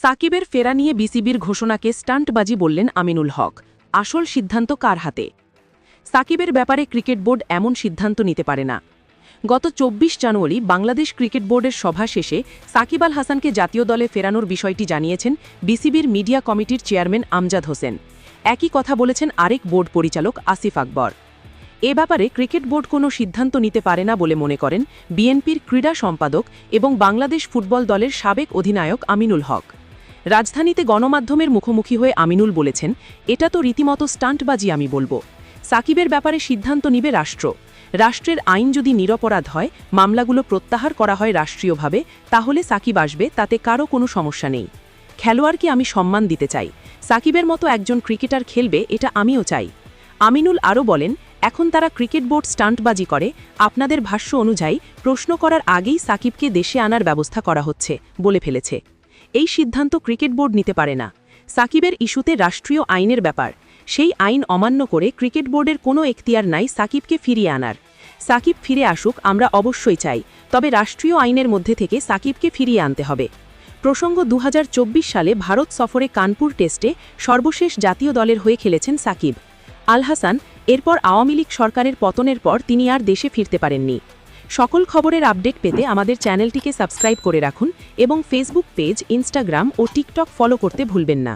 সাকিবের ফেরা নিয়ে বিসিবির ঘোষণাকে স্টান্টবাজি বললেন আমিনুল হক। আসল সিদ্ধান্ত কার হাতে? সাকিবের ব্যাপারে ক্রিকেট বোর্ড এমন সিদ্ধান্ত নিতে পারে না। গত ২৪ জানুয়ারি বাংলাদেশ ক্রিকেট বোর্ডের সভা শেষে সাকিব আল হাসানকে জাতীয় দলে ফেরানোর বিষয়টি জানিয়েছেন বিসিবির মিডিয়া কমিটির চেয়ারম্যান আমজাদ হোসেন। একই কথা বলেছেন আরেক বোর্ড পরিচালক আসিফ আকবর। এ ব্যাপারে ক্রিকেট বোর্ড কোনো সিদ্ধান্ত নিতে পারে না বলে মনে করেন বিএনপির ক্রীড়া সম্পাদক এবং বাংলাদেশ ফুটবল দলের সাবেক অধিনায়ক আমিনুল হক। রাজধানীতে গণমাধ্যমের মুখোমুখি হয়ে আমিনুল বলেছেন, এটা তো রীতিমতো স্টান্টবাজি। আমি বলবো, সাকিবের ব্যাপারে সিদ্ধান্ত নিবে রাষ্ট্র। রাষ্ট্রের আইন যদি নিরপরাধ হয়, মামলাগুলো প্রত্যাহার করা হয় রাষ্ট্রীয়ভাবে, তাহলে সাকিব আসবে, তাতে কারও কোনো সমস্যা নেই। খেলোয়াড়কে আমি সম্মান দিতে চাই। সাকিবের মতো একজন ক্রিকেটার খেলবে, এটা আমিও চাই। আমিনুল আরও বলেন, এখন তারা ক্রিকেট বোর্ড স্টান্টবাজি করে। আপনাদের ভাষ্য অনুযায়ী প্রশ্ন করার আগেই সাকিবকে দেশে আনার ব্যবস্থা করা হচ্ছে বলে ফেলেছে। এই সিদ্ধান্ত ক্রিকেট বোর্ড নিতে পারে না। সাকিবের ইস্যুতে রাষ্ট্রীয় আইনের ব্যাপার। সেই আইন অমান্য করে ক্রিকেট বোর্ডের কোনো এখতিয়ার নাই সাকিবকে ফিরিয়ে আনার। সাকিব ফিরে আসুক, আমরা অবশ্যই চাই, তবে রাষ্ট্রীয় আইনের মধ্যে থেকে সাকিবকে ফিরিয়ে আনতে হবে। প্রসঙ্গ ২০২৪ সালে ভারত সফরে কানপুর টেস্টে সর্বশেষ জাতীয় দলের হয়ে খেলেছেন সাকিব আল হাসান। এরপর আওয়ামী লীগ সরকারের পতনের পর তিনি আর দেশে ফিরতে পারেননি। সকল খবরের আপডেট পেতে আমাদের চ্যানেলটিকে সাবস্ক্রাইব করে রাখুন এবং ফেসবুক পেজ, ইনস্টাগ্রাম ও টিকটক ফলো করতে ভুলবেন না।